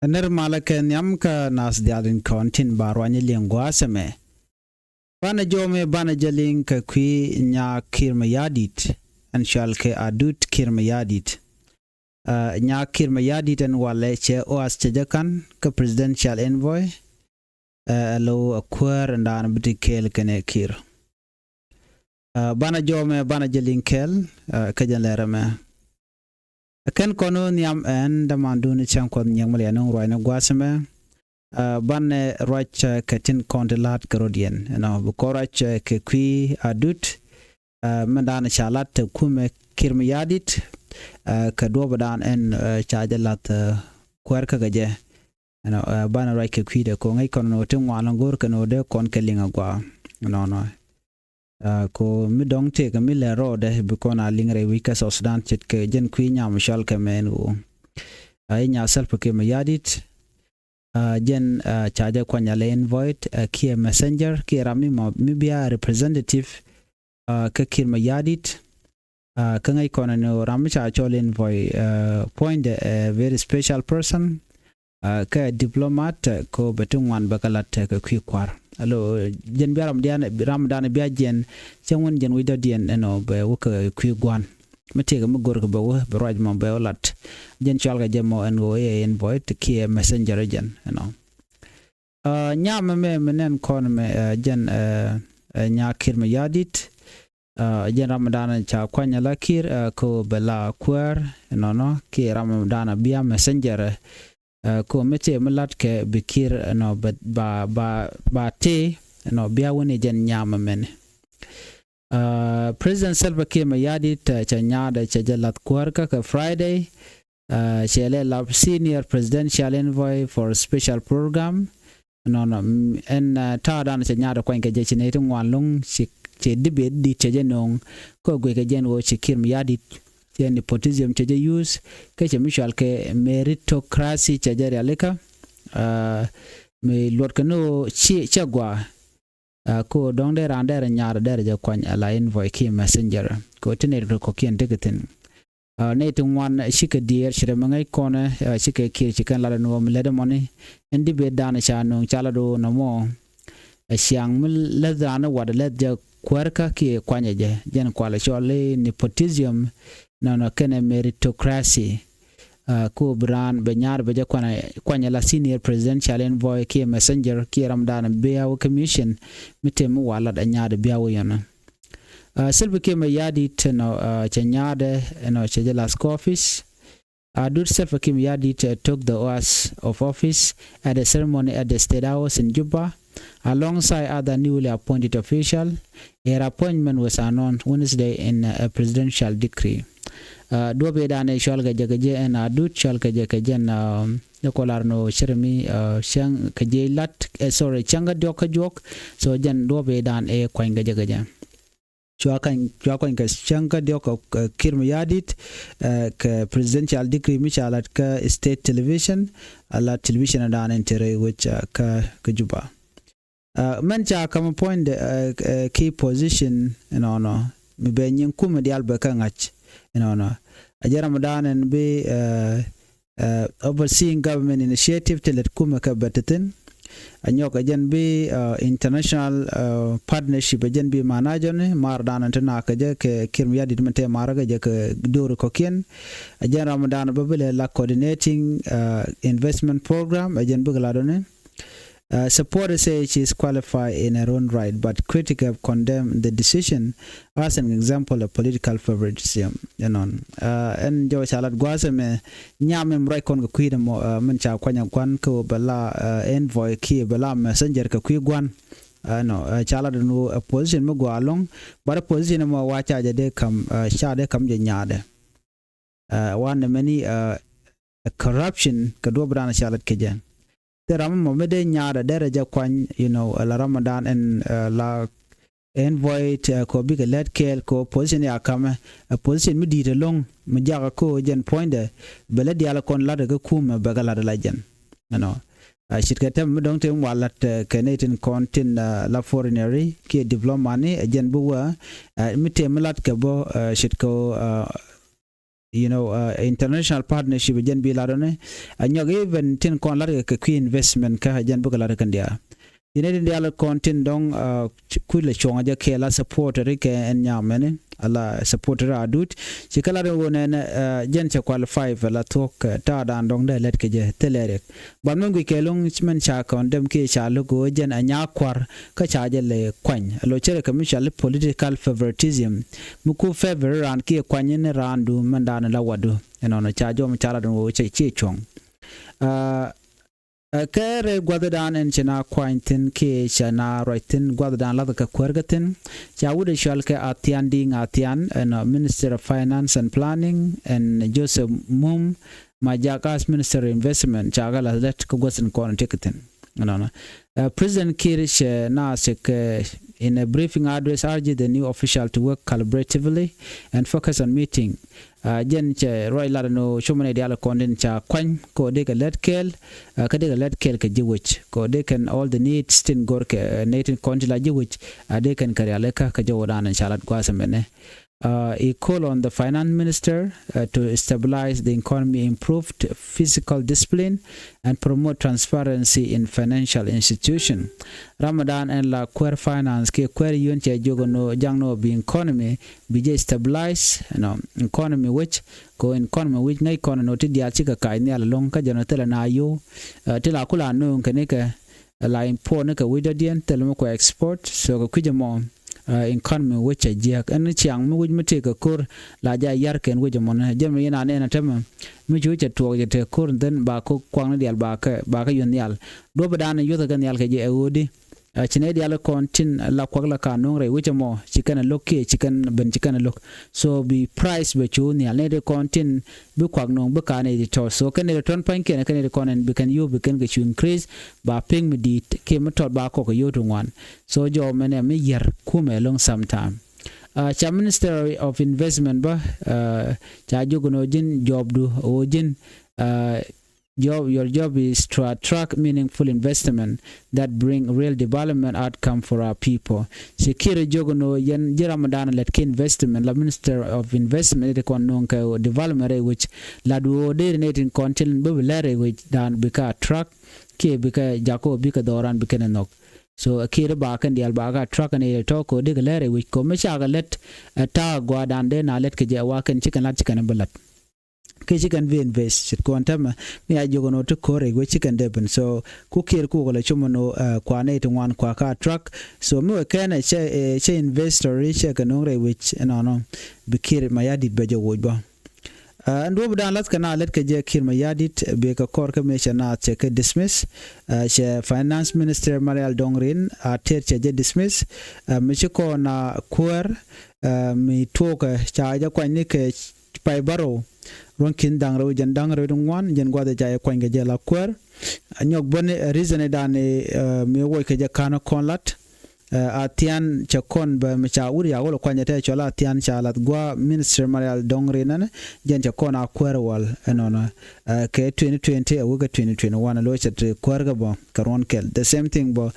Ner malake nyamka nas dialin kontin barwanye liangwaseme. Bana jome bana jalin ka kwi nyakiir mayadit. Anshalke adut kiir mayadit. Nyakiir mayadit en walɛ che oas chejakan ka presidential envoy. Lo akwer ndan bitikel kene kir. Bana jome bana jalin kel kajan lerame. Ken kono niam en damanduni chankon nyang malia nung roina gwaseme banne roach katin kondelat karodien bukorach ke kwi adut mandana chalat kume kirmiyadit ka dobadan en chajalat kwerka gaje bana roach ke kwi de ko ngai kono tin walangor kano de kon kelinga gwa no ko mi dong te ka mi le rode bikona lingre wika so sudan chit ke jen kwi nya mishal ke menu ay nya self ke mayadit jen chaja kwanya le invite ki messenger ki rami mi bia representative ka kir mayadit ka ngai kona no rami cha chol invite point a very special person ka diplomat ko betungwan bakalat ka kwi kwar alo jen biaram ramadan bia jen changwon jen wida dien eno be wuka kwi gwan mate ga mugor ko be raj mo be olat jen chalga jemo en go invite ki messenger jen nyama me menen kon me jen nyakiir mayadit jen ramadan cha kwanya lakir ko bela kwer no ki ramadan bia messenger ko mete malat ke bikir no ba te no bia woni jen nyama men president Salva Kiir mayadit cha nyada cha jalat kwarka ka Friday chele la senior presidential envoy for special program no en ta dan cha nyada kwen ke je chine tu ngwalung che dibe di che jenong ko gwe ke jen wo Kiir mayadit nepotism chaje use ke mishal ke meritocracy chaje realika me lord kano chagwa ko dongde randere nyar dere je kwan ala envoy ki messenger ko tene ko kien degetin ne tin wan shike dier shire mangai kone shike ki chikan la no mlede money endi be dana cha no chala do no mo siang mul la dana wad le je kwarka ki kwanye je jen kwala chole nepotism no kene meritocracy ko bran benyar beje kwanya la senior presidential envoy ki messenger ki ramdan beaw commission mitem wala da nyaade beaw yana Salva Kiir mayadit no chanyade no chajela office Adur Salva Kiir mayadit took the oath of office at a ceremony at the State House in Juba alongside other newly appointed officials. Her appointment was announced Wednesday in a presidential decree. Do be dane shalga jagaje en adut shalga jagaje na kolarno chermi shang kaje lat sorry changa doka jok so jan do be dan e kwanga jagaje chwakan ka changa doka Kiir mayadit ka presidential decree michalat ka state television ala television dan entere which ka Juba mencha kama point key position no mi be nyin kuma dial be kangach ajara madan and be overseeing government initiative to let kuma ka batatin anyok ajen be international partnership ajen be manajone mar dan tana ka je ke Kiir mayadit mate maraga je ke dor ko kien ajen ramadan babele la coordinating investment program ajen be gladone supporters say she is qualified in her own right, but critics have condemned the decision as an example of political favoritism. And Joe Chalat Guasame Nyamim Raikon Quidamo Mencha Quanya Quan ko Bala envoy ki Bala messenger ka Quiguan. No, Chalat no a position mo go along, but a position mo wacha de come shade come janyade. One many corruption Kadobrana Chalat Kajan. The Ramamo Mede Nyada Dereja Kwan, la Ramadan and la envoy ko big let kel ko position ya kama a position midi de long mjaga ko jen pointe beledi ala kon la de kuma bagala de lajen shirkata mudong te walat Canadian contin la foreigneri ki diploma ni jen buwa mite melat ke bo shitko international partnership jen bi ladone anyog even tin kon lar ke ku investment ka jen bu lar kan dia ine dia la kontin dong ku le chonga ja ke la support ke en nyamene ala support ra adut ci kala do wonen jen cha qualify la thok ta dan dong de let ke je telere ban ngi ke long men cha kon dem ke cha lu go jen anya kwar ka cha je le kwan lo chere ka mi cha le political favoritism mu ku favor ran ke kwan ne randu man dan la wadu eno cha jo mi cha la do che chi chong kere gwadadan en chena quaintin ke chena roitin gwadadan la ka kwergatin cha wude shalke atian ding atian and Minister of Finance and Planning and Joseph Mum majakas Minister of Investment cha gala let ko gosen kon tiketin President Kirish Nasik in a briefing address urged the new official to work collaboratively and focus on meeting jen che roy la no chomane diala konden cha kwan ko de ka let kel ka de ka let kel ka jiwich ko de kan all the needs tin gorke natin konjila jiwich de kan karyale ka jawodan inshallah gwasamene he called on the finance minister to stabilize the economy, improve physical discipline, and promote transparency in financial institutions. Ramadan and la queer finance ke queer yun che jogono jangno bi economy bi stabilize economy which ngai kono no ti dia chika kai ne long ka jano tela na yo tela kula no ke la import ne ka widadien telo ko export so ko kujamo economy which a jack and chiang mu which take a core la ja yar ken which mon jem yana ne na tema mu ju che to te core den ba ko kwang dial ba ka yun yal do badana yo ga yal ke je odi chine dial kontin la kwagla ka no re which mo chicken lokke chicken ben chicken lok so be price be chu ni ne de kontin be kwag no be ka ne to so ken ne ton pan ken ne konen be kan you be kan ge chu increase ba ping me di ke mo to ba ko yo to one so jo mene me yer kume long sometime cha Minister of Investment ba cha jogono jin job du o jin your job is to attract meaningful investment that bring real development outcome for our people. Sekira jogono yen Ramadan let ke investment la Minister of Investment de kon non ka development which la do de netin content be lere which dan bika attract ke bika jako bika doran bika nok. So akira ba kan dial ba ga truck ne to ko de lere which ko me cha ga let ta gwa dan de na let ke je wa kan chicken lat chicken balat. Chicken be invest chit quantum me ajogono to kore go chicken deben so kukir ku gola chumono kwane to one kwa ka truck so me kana che investor che kanore which no bikir mayadi bejo wojba and wo dan lat kana let ke je kir mayadi be ka kor ka me chana che ke dismiss che finance minister Marial Dongrin ter che je dismiss me ko na kwer mi toka cha ja kwani ke pai baro ronkin dangro jen dangro dungwan jen gwada jaya kwanga jela kwer anyok bone reason dane me wo ke je kana konlat atian cha kon ba me cha uri ya wolo kwanya te chola atian cha lat gwa Minister Marial Dongre nane jen cha kona kwer wal enona ke 2020 awuga 2021 lo cha te kwer ga bo karon kel the same thing bo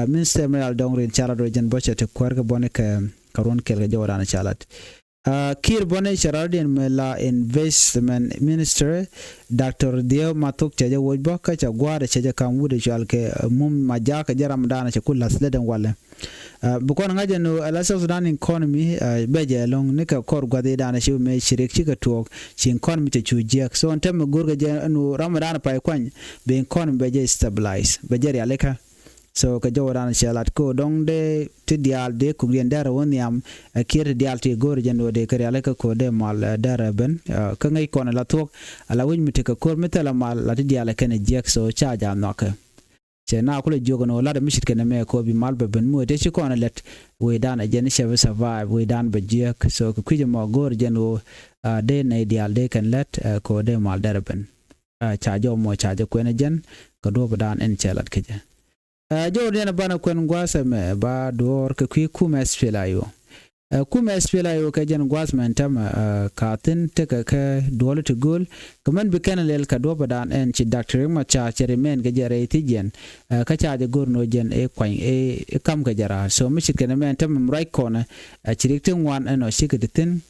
Minister Marial Dongre cha lat jen bo cha te kwer ga bone ke karon kel ga jawara na cha lat Kir Bone Charadian Mela Investment Minister Dr. Dio Matuk Chaja Wojba Kacha Gwada Chaja Kamwude Chalke Mum Majaka Jaramdana Chakula Sleden Wale. Bukon Ngajanu Alasa Sudan economy Beja along Nika Kor Gwadana Shi me Shirik Chika Talk, she economy to Chujak. So on Tem Gurga Janu Ramadana Paikwan, the economy Beja stabilized. Bejaria Leka. So ka jawaran shalat ko dong de ti dial de ku gendara woniam kir dial ti gor jando de kare ka ko de mal daraben ka ngai kon la tok ala win mi te ka kor metala mal la ti dial ken jek so cha jam nok che na ko le jogono la de mishit ken me ko bi mal be ben mo de ci kon let we dan a jen cheve survive we dan be jek so ku kuje mo gor jando de na dial de ken let ko de mal daraben cha jo mo cha je ko ne jen ko do dan en chelat ke Jordan bana kwen gwasa me ba dor ke ku mes filayo kuma SPLA yo ka jen gwasmen tam katin te ka dole to gol kaman bi kana lel ka do badan en ci doctor ma cha cheremen ga jere tijen ka cha de gorno jen e kwan e kam ga jara so mi shikene men tam right corner chiriktin wan eno shikeditin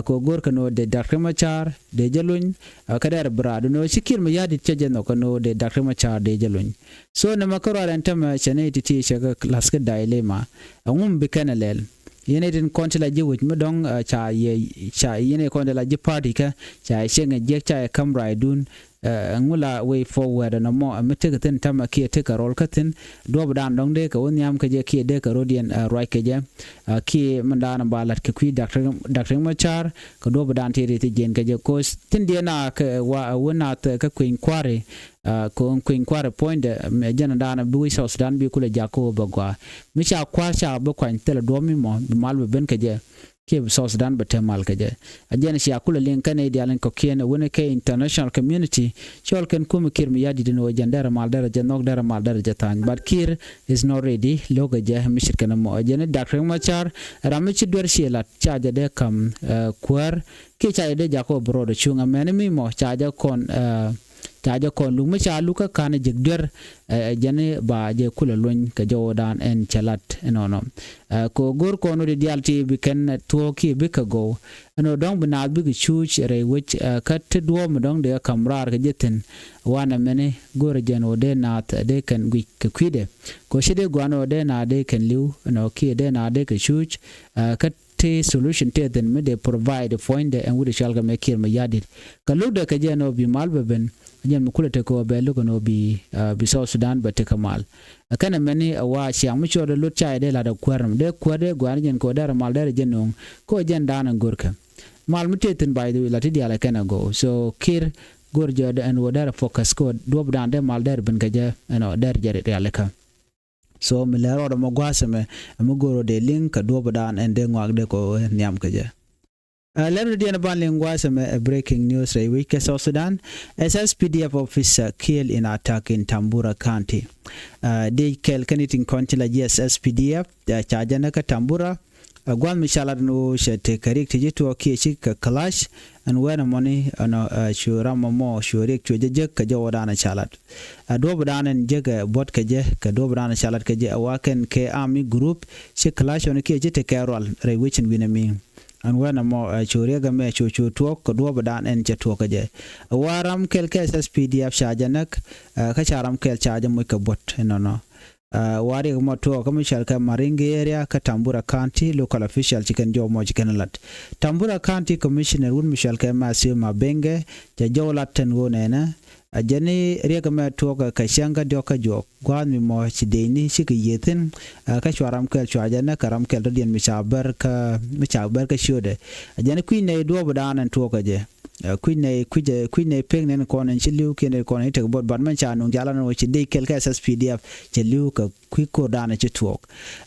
ko gor kano de doctor ma char de jalun ka der brado no shikir ma yadi cheje no kano de doctor ma char de jalun so na makaro ran tam chane ti shaga class ka dilema bi kana lel yene din kontela je wit mudong cha yene kontela je party ka cha shenga je cha kamra dun ngula way forward na mo amete ten tama ki te karol katin do bdan dong de ka wonyam ka je ki de ka rodian right ka je ki mandana balat ka kui doctor machar ka do bdan te te jen ka je ko tin de na ka wa wona ka queen kware ko queen kware point me jana dana bi so sudan bi kula jako bagwa mi cha kwa cha ba kwan tele do mi mo mal ben ka je ke so sudan betemal ka je ajena shi akula len kan idealen ko kene wona ke international community chol ken kum kir mi yadi no jandara mal dara je nok dara mal dara je tan but kir is not ready loga je mishir kana mo ajena doctor machar ramichi dwer shela chaja de kam kwar ke chaja de jako brodo chunga men mi mo chaja kon taja kon lu macha luka kana jigder jane ba je kula lon ka jodan en chalat enono ko gor ko no de dialti bi ken toki bi ka go no dong bina bi chuch re which kat do mo dong de kamrar ka jeten wana mene gor jeno de nat de kan gwi ka kwide ko shide gwano de na de kan liu no ki de na de ka chuch kat solution te den me de provide find and we shall make here me yadit ka luda ka jeno bi malbeben jen mukule te ko be lugo no bi South Sudan ba te kamal kana meni wa siang mu chodo lut chai de la da kwarm de kwade gwan jen ko dar mal der jenong ko jen danan gorka mal muteten by the lati dia la kana go so kir gorjo de en wodar focus ko dob dan de mal der ben gaje no der jere realeka so mi lero mo gwaseme mo goro de link ka dob dan en de ngwag de ko nyam kaje Learn the Banling breaking news week South Sudan SSPDF officer killed in attack in Tambura County. They kill Keniting County SSPDF Chajanaka Tambura Gwan Mishalad no shete karik tijitu kichik kalash and when money shurama mo shurik chujek kajawadana chalat. Dobran and jega bot kaje kadobran chalat kaje awaken ke army group she kalash on kijite carol rewichin winami. And when a more churega me chuchu tuok dobadan and chatuakaje. A waram kel SSPDF shajanak, kacharam kel charge muka bot, no. Wari moto commercial Maringi area, Katambura County, local official chicken joe mojikanalat. Tambura County Commissioner Wun Michel Kemasi Mabenge, Jajolat and Wonena. A jenny regame toga kashanga doka jok gwan mi mo chideni shiki yetin kashwaram kel chwajana karam kel rodian michaber ka shode a jenny queen ne do bodan and toga je queen ne peng nen kon en chilu ken kon ite bot ban man chanu jala no chidei kel ka SSPDF chilu ka kwiko dana chitok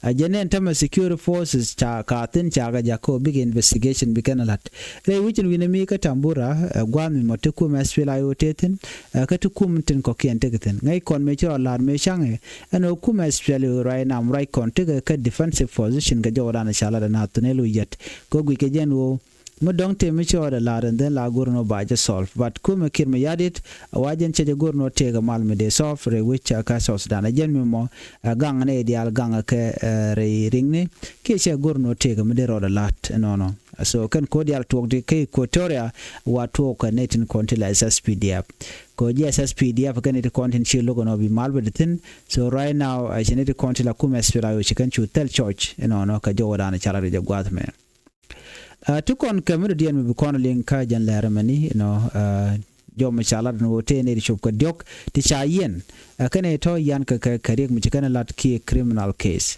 a jenny tama security forces cha katin cha ga jako big investigation bikanalat re wichin winemi ka tambura gwan mi moteku mesfila yotetin katukum tin ko kien tegeten ngai kon me chro lar me change ano kuma especially right now right kon tege ka defensive position ga jawdana shala na tunelu yet ko gwi ke jenwo modong te me chro lar and then la gurno ba ja solve but kuma kir me yadit wajen che gurno tega mal me de solve re which ka sos dana jen me mo gang ne ideal gang ke re ringne ke che gurno tega me de ro lat no so kan cordial talk de ke Equatoria wa talk netin kontila SSPDF ko SSPDF kan it content chi logo no bi malbetin so right now I need to kontila kuma espira yo chikan chu tel church no ka jowdana chala de gwatme to kon kamru dien mi kon link ka jan laramani jo machala no te ne shop ko diok ti chayen kane to yan ka karik mi chikana lat ki criminal case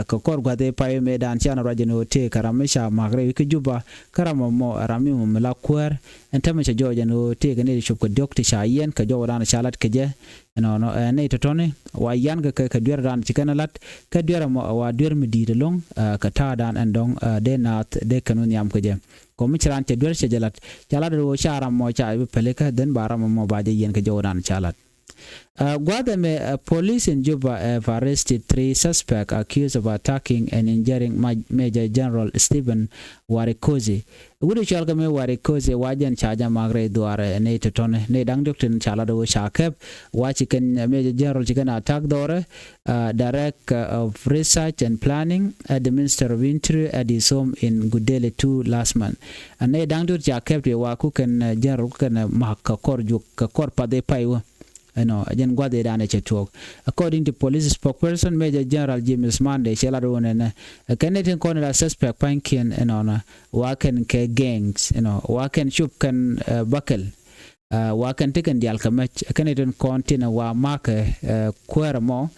ko kor gwade payo medan chana rajeno te karamisha magre ki juba karamo mo rami mo la kwar entama cha joja no te ne shop ko diok ti chayen ka jo ran chalat ke je ne to tone wa yan ka dwer ran chikana lat ka dwer mo wa dwer mi di long ka ta dan andong de nat de kanun yam ke je ko mi chran te dwer che jalat chala do shara mo cha be peleka den bara mo baje yen ka jo ran chalat Guadame police in Juba have arrested 3 suspects accused of attacking and injuring Major General Stephen Warikozi. Wudi chalgame Warikozi wajan chaja magre duare ne tetone ne dang doktin chala do shakep wachiken Major General chicken attack dore Director of Research and Planning at the Minister of Interior at his home in Gudele 2 last month. And ne dang dok shakep waku ken General ken mahka korjuk kor pade paiwa. Again, according to police spokesperson Major General James Monday, Sheladon and a Canadian corner suspect Pankin and honor, Waken K gangs, Waken Shupkan Buckle, Waken taken the Alkamach, a Canadian continent wa marker Queramo,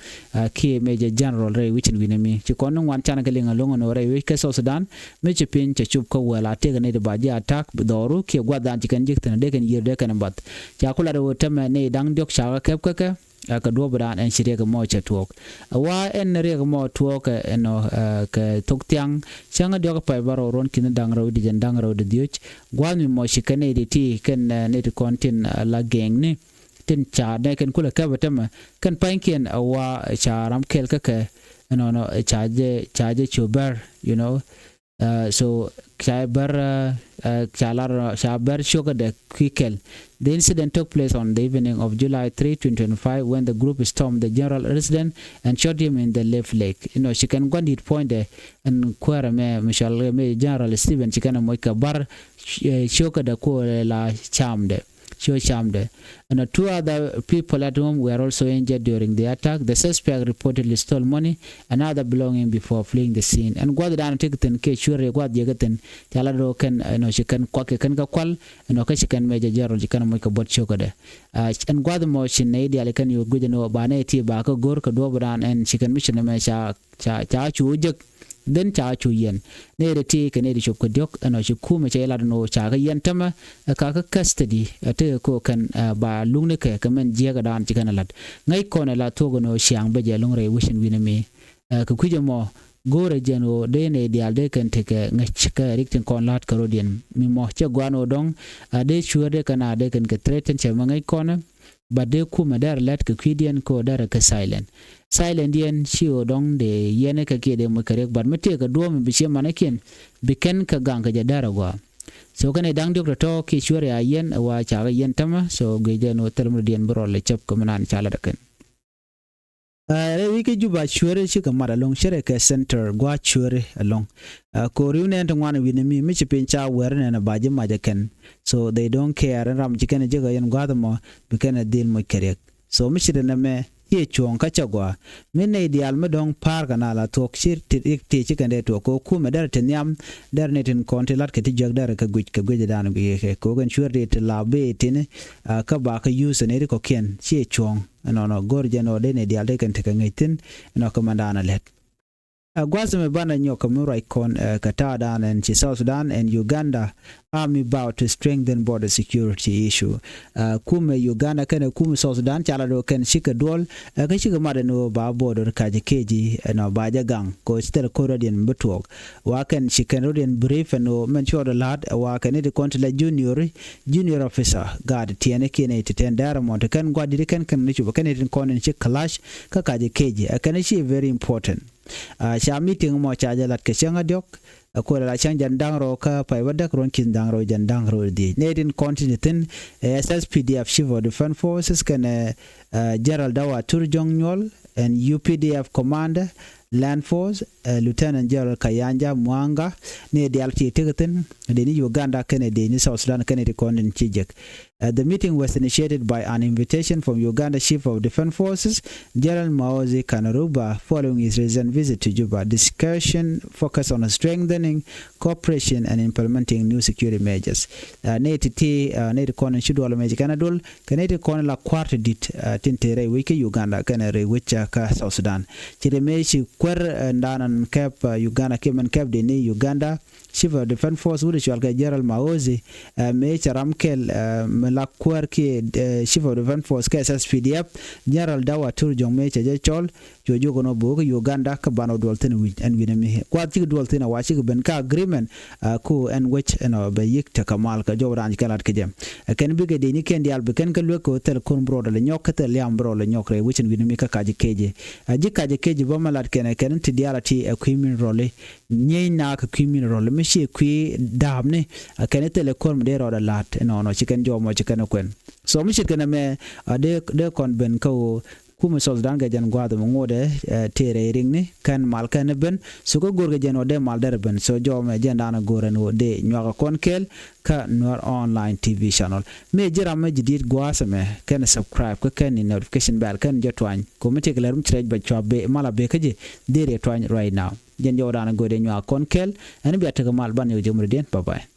key Major General Ray, which in Winami, Chikono one channeling along on Ray, which also done, Major Pin, Chupko, well, I take an by the attack, Doru, Ki, Guadan, Chicken Jick, and they can year deck and but Chakula would tell me, Dang Dok Shaka Kepka. Kadobadan and Shirega Mocha talk. A wa and Rega Mo talk and thok thiaŋ Changa Dog Pibaro Ronkin Dangro and Dangro the Duch, Guami Moshikane the tea can native content la gang ne. Tin cha ne can cool a cavatama can pankin a wa charam kelkaka and on a charge chuber, so Chaber Shaber Sugar the Quikel. The incident took place on the evening of July 3, 2025, when the group stormed the general residence and shot him in the left leg. She can go and point there and query Michelle General Stephen Chicana Moika Bar Shoka the Kola Chamde. And 2 other people at home were also injured during the attack. The suspect reportedly stole money and other belongings before fleeing the scene. And what the ticket case sure what Jagatin Talado can she can quack a can call and okay can Major General you can make a bot sugar. And what the motion Nadia can you good know Baneti Bako Gorka Dobran and she can mission a mesha cha then charge yen. Near the tea can edit of Kodok and Oshukuma Chela no Chaga Yentama, a kaka custody, a teco can by Lunaka, command Jagadan Chicanalat. Ngay Conela Togono Shiang Beja Lungre wishing Winami. Kukujamo, Gore Geno, Dene, the Alde can take a Nachka, Rictin Conlat Carodian, Mimocha Guano Dong, a day sure they can get threatened Chamangai corner. But they kuma dar let Kukidian ko dar ka silent. Silent yen shi odong de yene ka ke de makarek but mete ka do mi bishe manakin biken ka gang ka jadara gwa. So kan dang dok to ki shure ya yen wa cha yen tama so geje no term dien bro le chap ko manan chala daken. Wiki Juba shure shi kamar along shere ka center gwa shure along. Koriune and one with me, Mitch Pincha wearing and a baji majakan. So they don't care and Ram chicken jigger and Guadamo became a deal my carrier. So Michigan ye chuang kachagwa. Mene di almedong park and ala talk shit chicken de to ko kuma der tenyam der netin contilat ketijag der ka gwidan be kogan sure it la be tin kabaka use and erico ken she chuang and on a gorgeon or dene di alde can take a ngitin and a commandana let. Gwazame bana nyoka mura icon Qatar and South Sudan and Uganda army about to strengthen border security issue. Kume Uganda kan kume South Sudan chala do kan shika dol ka shika madano ba border kaje keji no baja gang ko stel korodian betwok wa kan shika rodian brief no mention the lad wa kan it kontla junior officer guard tiene kene ten daramont kan gwadi kan nichu kan it konen shika clash ka kaje keji kan shi very important. Sha meeting mo chaja lat keshanga diok ko la chang jandang ro ka pai wadak ron kin dang ro jandang ro di nedin continentin SSPDF Shivo Defense Forces kan Gerald Dawa Turjong Nyol and UPDF Commander Land Force Lieutenant General Kayanja Mwanga ne dialti tigatin de ni Uganda kan de ni South Sudan kan de konin chijek. The meeting was initiated by an invitation from Uganda Chief of Defense Forces, General Maozi Kanaruba, following his recent visit to Juba. Discussion focused on strengthening cooperation and implementing new security measures. Neti konen shudwala meji kanadul, kaneti konen la kwarte dit tintere wiki Uganda kanere wicha ka South Sudan. Chiremeshi kwer ndanan cap Uganda kemen cap de ni Uganda Chief of Defense Force Wudishwalka General Maozi mecha ramkel la kwer ki Chief of Defense Force KSSPDF General Dawa Turjong mecha jechol jojo no bo Uganda ka bano dolten wi en wi mi kwat ci dolten wa ci ben ka agreement ko en wech eno be yik ta kamal ka jo ran kalat ke jem ken bi ge de ni ken dial be ken ka lwe ko tel kon bro le nyok tel liam bro le nyok re wichin wi mi ka kaji keje aji kaji keje bo malat ken ti diala ti e kwimin role nyei na ka kwimin role mi shi kwi damne ken tel kon de ro da lat no no chicken jo mo chicken kwen so mi chicken me de kon ben ko kuma sol dan ga jan gwado mo ngode tere ring ni kan mal kan ben su ko gorga jan ode mal der ben so jo me jan dana goren wo de nyaga kon kel ka Nuer online tv channel me jira me jidit gwasa me kan subscribe ko kan notification bell kan jotwan ko me tegler mtrej ba chobe mala be kaje dere twan right now jan jo dana gode nyaga kon kel en bi ataga mal ban yo jomre den bye bye